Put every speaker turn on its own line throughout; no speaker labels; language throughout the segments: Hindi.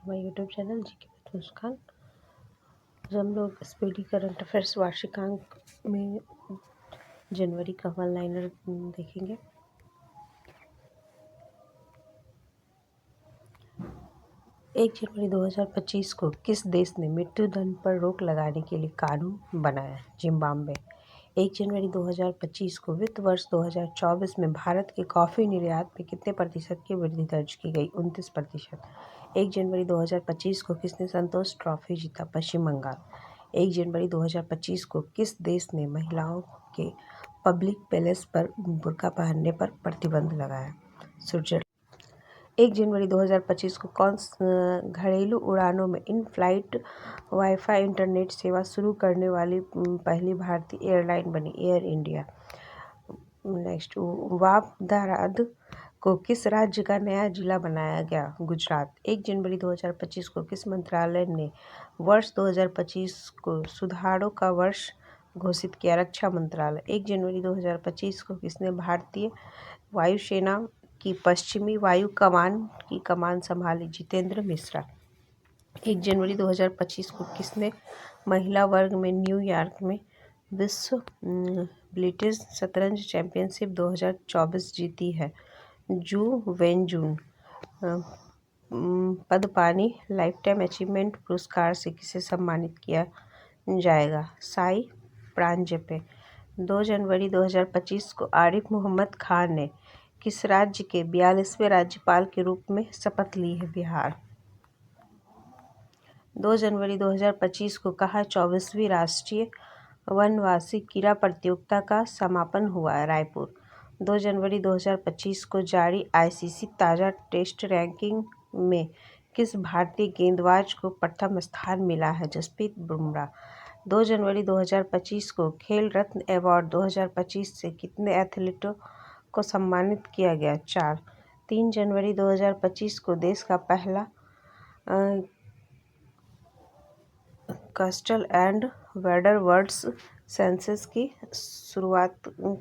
To my YouTube channel GK with Muskan. आज हम लोग स्पीडी करंट अफेयर्स वार्षिकांक में जनवरी का वन लाइनर देखेंगे। एक जनवरी 2025 को किस देश ने मृत्यु दंड पर रोक लगाने के लिए कानून बनाया? जिम्बाब्वे। 1 जनवरी 2025 को वित्त वर्ष 2024 में भारत के कॉफ़ी निर्यात में कितने प्रतिशत की वृद्धि दर्ज की गई? 29%। 1 जनवरी 2025 को किसने संतोष ट्रॉफी जीता? पश्चिम बंगाल। 1 जनवरी 2025 को किस देश ने महिलाओं के पब्लिक प्लेस पर बुर्का पहनने पर प्रतिबंध लगाया? स्विट्जरलैंड। 1 जनवरी 2025 को कौन घरेलू उड़ानों में इन फ्लाइट वाईफाई इंटरनेट सेवा शुरू करने वाली पहली भारतीय एयरलाइन बनी? Air India. नेक्स्ट, वापदाराद को किस राज्य का नया जिला बनाया गया? गुजरात। 1 जनवरी 2025 को किस मंत्रालय ने वर्ष 2025 को सुधारों का वर्ष घोषित किया? रक्षा मंत्रालय। 1 जनवरी 2025 को किसने भारतीय वायुसेना की पश्चिमी वायु कमान की कमान संभाली? जितेंद्र मिश्रा। 1 जनवरी 2025 को किसने महिला वर्ग में न्यूयॉर्क में विश्व ब्लिट्ज शतरंज चैंपियनशिप 2024 जीती है? जू वेनजून। पद्मपाणि लाइफटाइम अचीवमेंट पुरस्कार से किसे सम्मानित किया जाएगा? साई प्रांजपे। 2 जनवरी 2025 को आरिफ मोहम्मद खान ने किस राज्य के 42वें राज्यपाल के रूप में शपथ ली है? बिहार। 2 जनवरी 2025 को कहाँ 24वीं राष्ट्रीय वनवासी क्रीड़ा प्रतियोगिता का समापन हुआ? रायपुर। 2 जनवरी 2025 को जारी आईसीसी ताज़ा टेस्ट रैंकिंग में किस भारतीय गेंदबाज को प्रथम स्थान मिला है? जसप्रीत बुमराह। 2 जनवरी 2025 को खेल रत्न अवार्ड 2025 से कितने एथलीटों को सम्मानित किया गया? 4। 3 जनवरी 2025 को देश का पहला coastal and wetland birds census की शुरुआत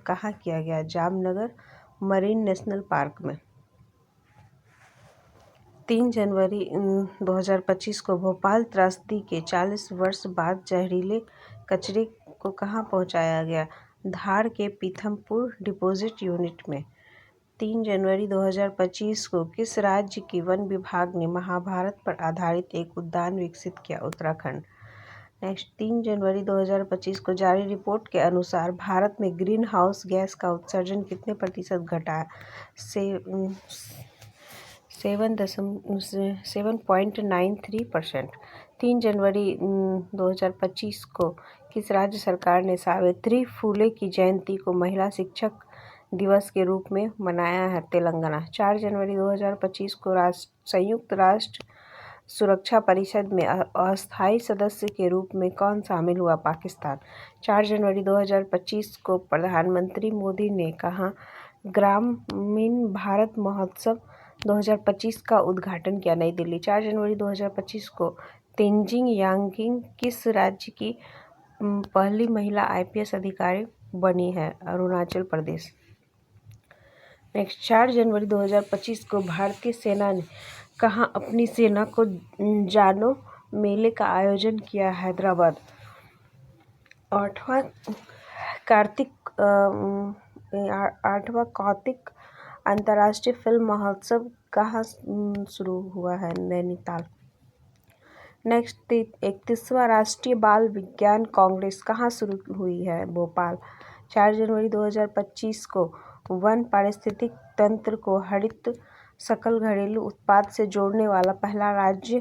कहाँ किया गया? जामनगर मरीन नेशनल पार्क में। 3 जनवरी 2025 को भोपाल त्रासदी के 40 वर्ष बाद जहरीले कचरे को कहाँ पहुँचाया गया? धार के पीथमपुर डिपोजिट यूनिट में। 3 जनवरी 2025 को किस राज्य के वन विभाग ने महाभारत पर आधारित एक उद्यान विकसित किया? उत्तराखंड। नेक्स्ट, 3 जनवरी 2025 को जारी रिपोर्ट के अनुसार भारत में ग्रीन हाउस गैस का उत्सर्जन कितने प्रतिशत घटा? 7.93%। 3 जनवरी 2025 को किस राज्य सरकार ने सावित्री फुले की जयंती को महिला शिक्षक दिवस के रूप में मनाया है? तेलंगाना। 4 जनवरी 2025 को संयुक्त राष्ट्र सुरक्षा परिषद में अस्थायी सदस्य के रूप में कौन शामिल हुआ? पाकिस्तान। 4 जनवरी 2025 को प्रधानमंत्री मोदी ने कहाँ ग्रामीण भारत महोत्सव 2025 का उद्घाटन किया? नई दिल्ली। 4 जनवरी 2025 को तेंजिंग यांगिंग किस राज्य की पहली महिला आईपीएस अधिकारी बनी है? अरुणाचल प्रदेश। नेक्स्ट, 4 जनवरी 2025 को भारतीय सेना ने कहाँ अपनी सेना को जानो मेले का आयोजन किया? हैदराबाद। 8वां कार्तिक अंतर्राष्ट्रीय फिल्म महोत्सव कहाँ शुरू हुआ है? नैनीताल। नेक्स्ट, 31वां राष्ट्रीय बाल विज्ञान कांग्रेस कहाँ शुरू हुई है? भोपाल। 4 जनवरी 2025 को वन पारिस्थितिक तंत्र को हरित सकल घरेलू उत्पाद से जोड़ने वाला पहला राज्य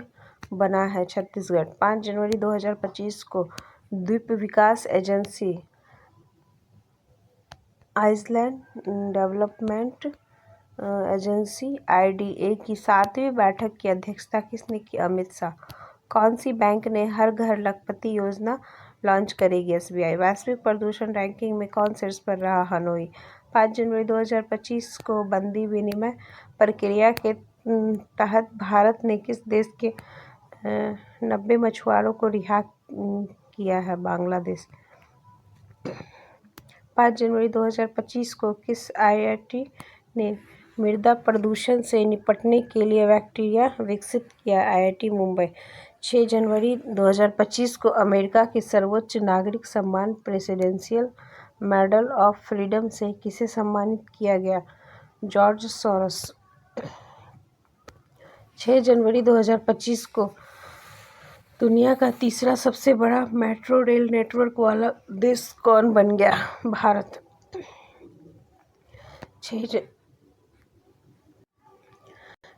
बना है? छत्तीसगढ़। 5 जनवरी 2025 को द्वीप विकास agency island development agency IDA की 7वीं बैठक की अध्यक्षता किसने की? अमित शाह। कौन सी बैंक ने हर घर लखपति योजना लॉन्च करेगी? SBI। वैश्विक प्रदूषण रैंकिंग में कौन शीर्ष पर रहा? हनोई। 5 जनवरी 2025 को बंदी विनिमय प्रक्रिया के तहत भारत ने किस देश के 90 मछुआरों को रिहा किया है? बांग्लादेश। 5 जनवरी 2025 को किस IIT ने मृदा प्रदूषण से निपटने के लिए बैक्टीरिया विकसित किया, IIT मुंबई। 6 जनवरी 2025 को अमेरिका के सर्वोच्च नागरिक सम्मान प्रेसिडेंशियल मेडल ऑफ फ्रीडम से किसे सम्मानित किया गया? George Soros. 6 जनवरी 2025 को दुनिया का तीसरा सबसे बड़ा मेट्रो रेल नेटवर्क वाला देश कौन बन गया? भारत।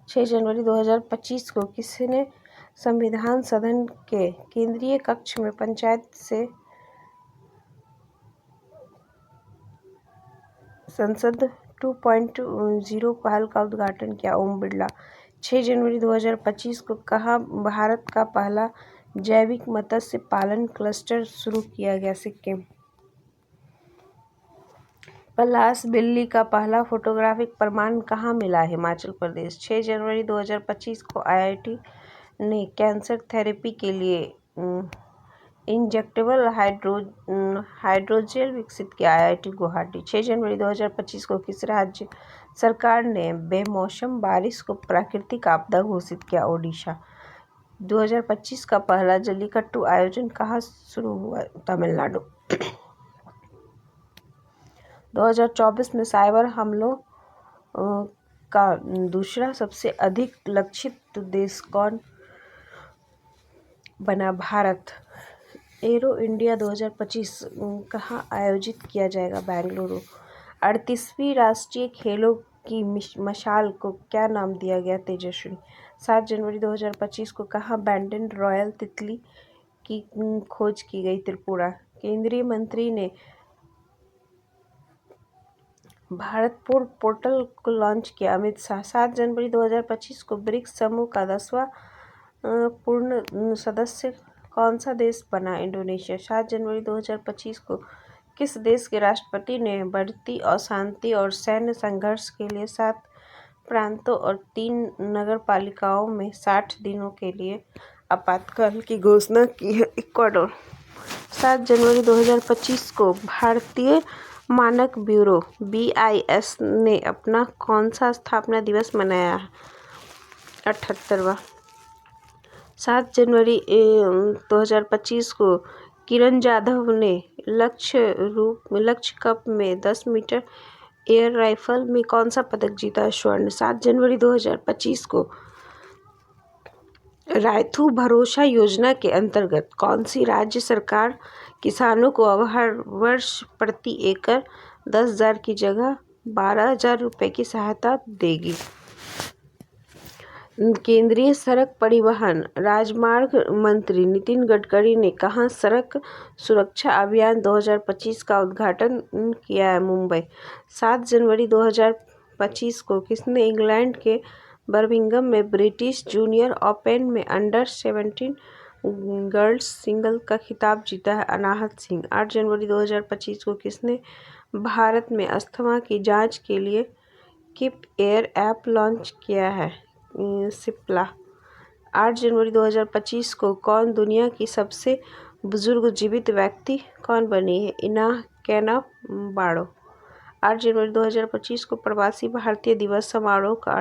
6 जनवरी 2025 को किसने संविधान सदन के केंद्रीय कक्ष में पंचायत से संसद 2.0 पहल का उद्घाटन किया? ओम बिरला। 6 जनवरी 2025 को कहाँ भारत का पहला जैविक मत्स्य पालन क्लस्टर शुरू किया गया? सिक्किम। पलाश बिल्ली का पहला फोटोग्राफिक प्रमाण कहाँ मिला? हिमाचल प्रदेश। 6 जनवरी 2025 को IIT ने कैंसर थेरेपी के लिए इंजेक्टेबल हाइड्रोजेल विकसित किया, IIT गुवाहाटी। 6 जनवरी 2025 को किस राज्य सरकार ने बेमौसम बारिश को प्राकृतिक आपदा घोषित किया? ओडिशा। 2025 का पहला जल्लीकट्टू आयोजन कहाँ शुरू हुआ? तमिलनाडु। 2024 में साइबर हमलों का दूसरा सबसे अधिक लक्षित देश कौन बना? भारत। एरो इंडिया 2025 कहाँ आयोजित किया जाएगा? बेंगलुरु। 38वीं राष्ट्रीय खेलों की मशाल को क्या नाम दिया गया? तेजस्विनी। 7 जनवरी 2025 को कहाँ बैंडेड रॉयल तितली की खोज की गई? त्रिपुरा। केंद्रीय मंत्री ने भारत पोर्टल को लॉन्च किया, अमित शाह। 7 जनवरी 2025 को ब्रिक्स समूह का 10वां पूर्ण सदस्य कौन सा देश बना? इंडोनेशिया। 7 जनवरी 2025 को किस देश के राष्ट्रपति ने बढ़ती अशांति और सैन्य संघर्ष के लिए 7 प्रांतों और 3 नगरपालिकाओं में 60 दिनों के लिए आपातकाल की घोषणा की है? इक्वाडोर। 7 जनवरी 2025 को भारतीय मानक ब्यूरो BIS ने अपना कौन सा स्थापना दिवस मनाया? 78वां। 7 जनवरी 2025 को किरण जाधव ने लक्ष्य कप में 10 मीटर एयर राइफल में कौन सा पदक जीता? स्वर्ण। 7 जनवरी 2025 को रायथू भरोसा योजना के अंतर्गत कौन सी राज्य सरकार किसानों को अब हर वर्ष प्रति एकड़ 10,000 की जगह 12,000 रुपये की सहायता देगी? केंद्रीय सड़क परिवहन राजमार्ग मंत्री नितिन गडकरी ने कहाँ सड़क सुरक्षा अभियान 2025 का उद्घाटन किया है? मुंबई। 7 जनवरी 2025 को किसने इंग्लैंड के बर्मिंघम में ब्रिटिश जूनियर ओपन में अंडर-17 गर्ल्स सिंगल का खिताब जीता है? अनाहत सिंह। 8 जनवरी 2025 को किसने भारत में अस्थमा की जांच के लिए कीप एयर ऐप लॉन्च किया है? सिप्ला। 8 जनवरी 2025 को कौन दुनिया की सबसे बुजुर्ग जीवित व्यक्ति कौन बनी है? इनाह कैना बाड़ो। 8 जनवरी 2025 को प्रवासी भारतीय दिवस समारोह का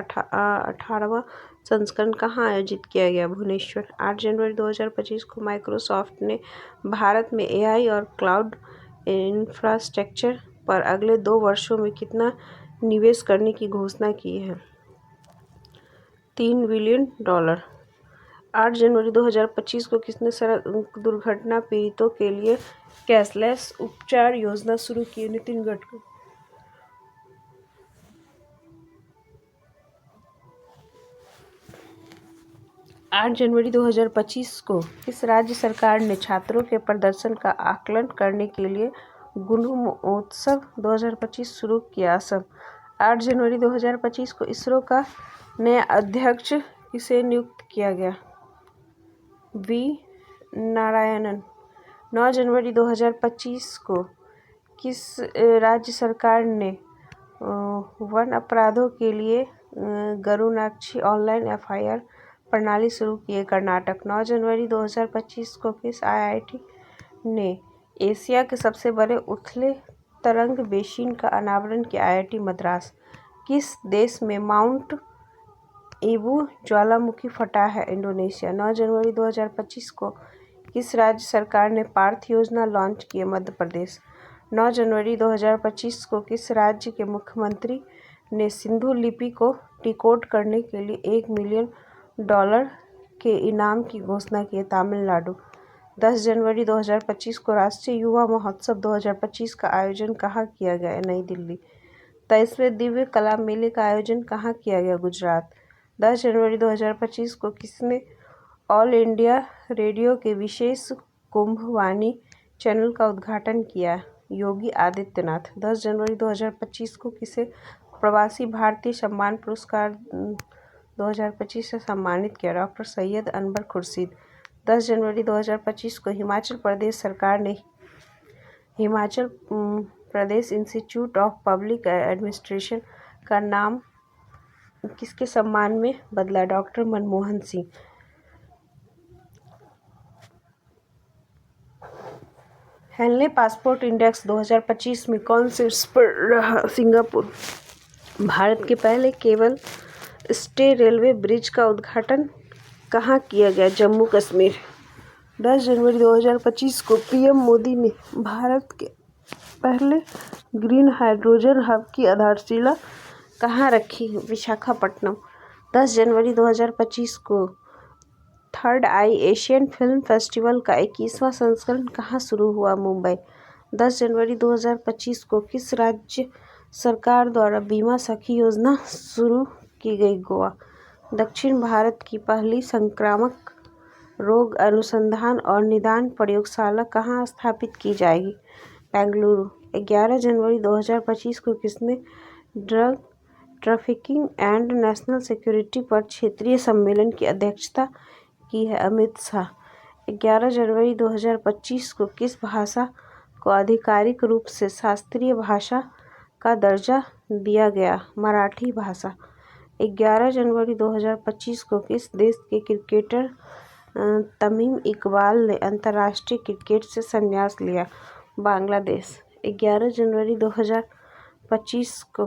18वां संस्करण कहाँ आयोजित किया गया? भुवनेश्वर। 8 जनवरी 2025 को माइक्रोसॉफ्ट ने भारत में AI और क्लाउड इंफ्रास्ट्रक्चर पर अगले 2 वर्षों में कितना निवेश करने की घोषणा की है? $3 बिलियन। 8 जनवरी 2025 को किसने सड़क दुर्घटना पीड़ितों के लिए कैशलेस उपचार योजना शुरू की? नितिन गडकरी। 8 जनवरी 2025 को किस राज्य सरकार ने छात्रों के प्रदर्शन का आकलन करने के लिए गुणोत्सव 2025 शुरू किया? असम। 8 जनवरी 2025 को इसरो का नया अध्यक्ष किसे नियुक्त किया गया? V नारायणन। 9 जनवरी 2025 को किस राज्य सरकार ने वन अपराधों के लिए गरुनाक्षी ऑनलाइन FIR प्रणाली शुरू की है? कर्नाटक। 9 जनवरी 2025 को किस IIT ने एशिया के सबसे बड़े उथले तरंग बेसिन का अनावरण किया? IIT मद्रास। किस देश में माउंट ईबू ज्वालामुखी फटा है? इंडोनेशिया। 9 जनवरी 2025 को किस राज्य सरकार ने पार्थ योजना लॉन्च की है? मध्य प्रदेश। 9 जनवरी 2025 को किस राज्य के मुख्यमंत्री ने सिंधु लिपि को डिकोड करने के लिए $1 मिलियन के इनाम की घोषणा की है? तमिलनाडु। 10 जनवरी 2025 को राष्ट्रीय युवा महोत्सव 2025 का आयोजन कहाँ किया गया? नई दिल्ली। 23वें दिव्य कला मेले का आयोजन कहाँ किया गया? गुजरात। 10 जनवरी 2025 को किसने ऑल इंडिया रेडियो के विशेष कुंभवाणी चैनल का उद्घाटन किया? योगी आदित्यनाथ। 10 जनवरी 2025 को किसे प्रवासी भारतीय सम्मान पुरस्कार 2025 से सम्मानित किया? डॉक्टर सैयद अनवर खुर्शीद। 10 जनवरी 2025 को हिमाचल प्रदेश सरकार ने Himachal Pradesh institute of public administration का नाम किसके सम्मान में बदला? Doctor Manmohan Singh. Henley passport index 2025 में कौन शीर्ष पर रहा? सिंगापुर। भारत के पहले केबल स्टे रेलवे ब्रिज का उद्घाटन कहाँ किया गया? जम्मू कश्मीर। 10 जनवरी 2025 को पीएम मोदी ने भारत के पहले ग्रीन हाइड्रोजन हब की आधारशिला कहाँ रखी? विशाखापट्टनम। 10 जनवरी 2025 को थर्ड आई एशियन फिल्म फेस्टिवल का 21वां संस्करण कहाँ शुरू हुआ? मुंबई। 10 जनवरी 2025 को किस राज्य सरकार द्वारा बीमा सखी योजना शुरू की गई? गोवा। दक्षिण भारत की पहली संक्रामक रोग अनुसंधान और निदान प्रयोगशाला कहाँ स्थापित की जाएगी? बेंगलुरु। 11 जनवरी 2025 को किसने drug trafficking and national security पर क्षेत्रीय सम्मेलन की अध्यक्षता की है? अमित शाह। 11 जनवरी 2025 को किस भाषा को आधिकारिक रूप से शास्त्रीय भाषा का दर्जा दिया गया? मराठी भाषा। 11 जनवरी 2025 को किस देश के क्रिकेटर तमीम इकबाल ने अंतर्राष्ट्रीय क्रिकेट से संन्यास लिया? बांग्लादेश। 11 जनवरी 2025 को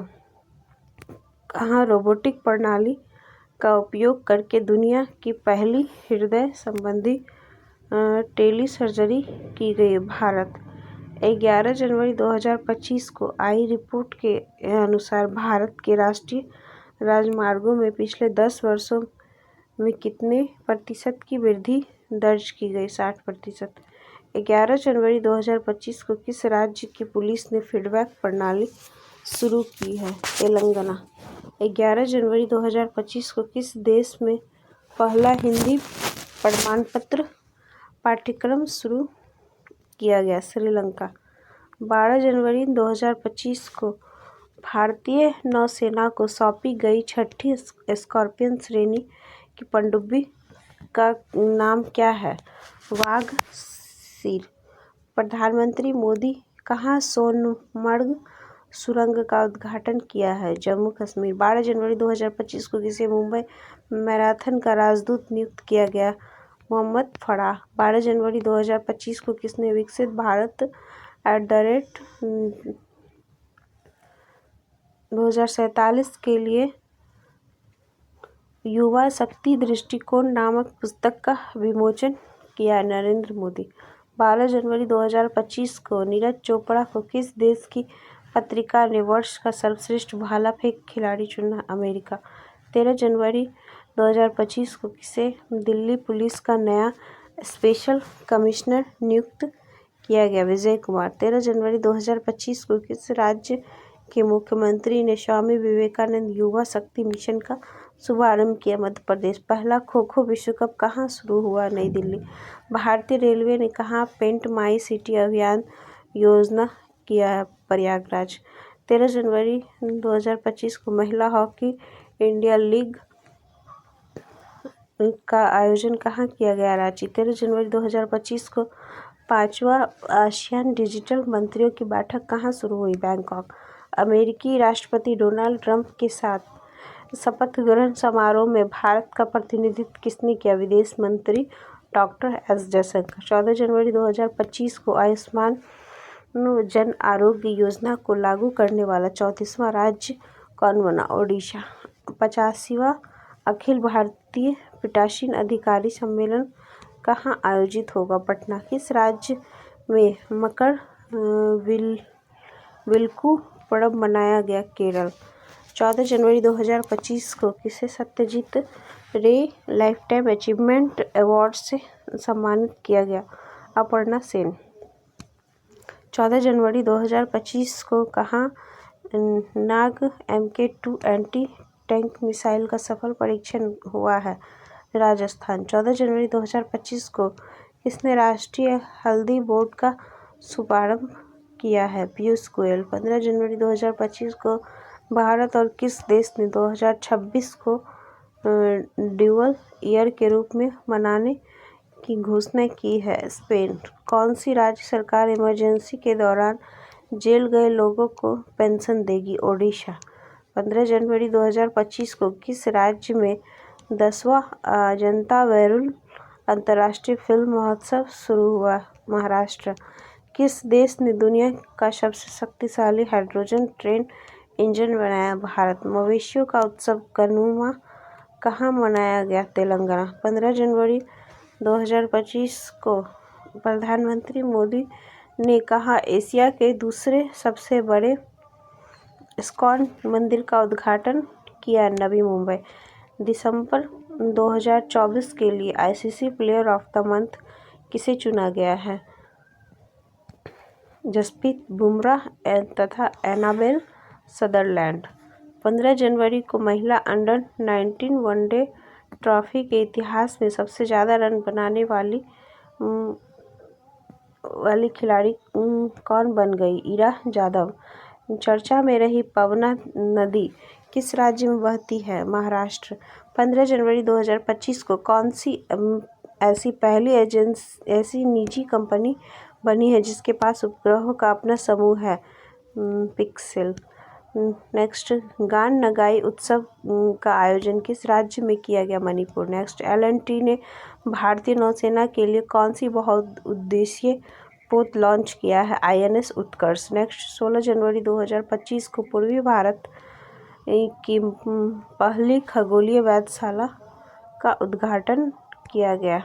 कहाँ रोबोटिक प्रणाली का उपयोग करके दुनिया की पहली हृदय संबंधी टेली सर्जरी की गई? भारत। 11 जनवरी 2025 को आई रिपोर्ट के अनुसार भारत के राष्ट्रीय राजमार्गों में पिछले 10 वर्षों में कितने प्रतिशत की वृद्धि दर्ज की गई? 60%। 11 जनवरी 2025 को किस राज्य की पुलिस ने फीडबैक प्रणाली शुरू की है? तेलंगाना। 11 जनवरी 2025 को किस देश में पहला हिंदी प्रमाणपत्र पाठ्यक्रम शुरू किया गया? श्रीलंका। 12 जनवरी 2025 को भारतीय नौसेना को सौंपी गई छठी स्कॉर्पियन श्रेणी की पनडुब्बी का नाम क्या है? वाघ सिर। प्रधानमंत्री मोदी कहाँ सोनमर्ग सुरंग का उद्घाटन किया है? जम्मू कश्मीर। 12 जनवरी 2025 को किसे मुंबई मैराथन का राजदूत नियुक्त किया गया? मोहम्मद फराह। 12 जनवरी 2025 को किसने विकसित भारत @2047 के लिए युवा शक्ति दृष्टिकोण नामक पुस्तक का विमोचन किया? नरेंद्र मोदी। 12 जनवरी 2025 को नीरज चोपड़ा को किस देश की पत्रिका ने वर्ष का सर्वश्रेष्ठ भाला फेंक खिलाड़ी चुना? अमेरिका। 13 जनवरी 2025 को किसे दिल्ली पुलिस का नया स्पेशल कमिश्नर नियुक्त किया गया? विजय कुमार। 13 जनवरी 2025 को किस राज्य के मुख्यमंत्री ने स्वामी विवेकानंद युवा शक्ति मिशन का शुभारंभ किया? मध्य प्रदेश। पहला खो खो विश्व कप कहाँ शुरू हुआ? नई दिल्ली। भारतीय रेलवे ने कहाँ पेंट माई सिटी अभियान योजना किया है? प्रयागराज। 13 जनवरी 2025 को महिला हॉकी इंडिया लीग का आयोजन कहाँ किया गया? रांची। 13 जनवरी 2025 को 5वां आसियान डिजिटल मंत्रियों की बैठक कहाँ शुरू हुई? बैंकॉक। अमेरिकी राष्ट्रपति डोनाल्ड ट्रंप के साथ शपथ ग्रहण समारोह में भारत का प्रतिनिधित्व किसने किया? विदेश मंत्री डॉक्टर एस जयशंकर। 14 जनवरी 2025 को आयुष्मान जन आरोग्य योजना को लागू करने वाला 34वां राज्य कौन बना? ओडिशा। 85वां अखिल भारतीय पीठासीन अधिकारी सम्मेलन कहाँ आयोजित होगा? पटना। किस राज्य में मकर विलक्कू पर्व मनाया गया? केरल। 14 जनवरी 2025 को किसे सत्यजीत रे लाइफटाइम अचीवमेंट अवार्ड से सम्मानित किया गया? अपर्णा सेन। 14 जनवरी 2025 को कहाँ नाग MK2 एंटी टैंक मिसाइल का सफल परीक्षण हुआ है? राजस्थान। 14 जनवरी 2025 को किसने राष्ट्रीय हल्दी बोर्ड का शुभारंभ किया है? पीयूष गोयल। 15 जनवरी 2025 को भारत और किस देश ने 2026 को ड्यूअल ईयर के रूप में मनाने की घोषणा की है? स्पेन। कौन सी राज्य सरकार इमरजेंसी के दौरान जेल गए लोगों को पेंशन देगी? ओडिशा। 15 जनवरी 2025 को किस राज्य में 10वां अजंता वेरुल अंतर्राष्ट्रीय फिल्म महोत्सव शुरू हुआ? महाराष्ट्र। किस देश ने दुनिया का सबसे शक्तिशाली हाइड्रोजन ट्रेन इंजन बनाया? भारत। मवेशियों का उत्सव कनुमा कहाँ मनाया गया? तेलंगाना। 15 जनवरी 2025 को प्रधानमंत्री मोदी ने कहा एशिया के दूसरे सबसे बड़े इस्कॉन मंदिर का उद्घाटन किया? नवी मुंबई। दिसंबर 2024 के लिए ICC player of the month किसे चुना गया है? जसप्रीत बुमराह तथा एनाबेल सदरलैंड। 15 जनवरी को महिला अंडर 19 वनडे ट्रॉफी के इतिहास में सबसे ज़्यादा रन बनाने वाली खिलाड़ी कौन बन गई? इरा जाधव। चर्चा में रही पवना नदी किस राज्य में बहती है? महाराष्ट्र। 15 जनवरी 2025 को कौन सी ऐसी पहली ऐसी निजी कंपनी बनी है जिसके पास उपग्रहों का अपना समूह है? पिक्सेल। नेक्स्ट, गान नगाई उत्सव का आयोजन किस राज्य में किया गया? मणिपुर। नेक्स्ट, L&T ने भारतीय नौसेना के लिए कौन सी बहुउद्देशीय पोत लॉन्च किया है? INS उत्कर्ष। नेक्स्ट, 16 जनवरी 2025 को पूर्वी भारत की पहली खगोलीय वेधशाला का उद्घाटन किया गया।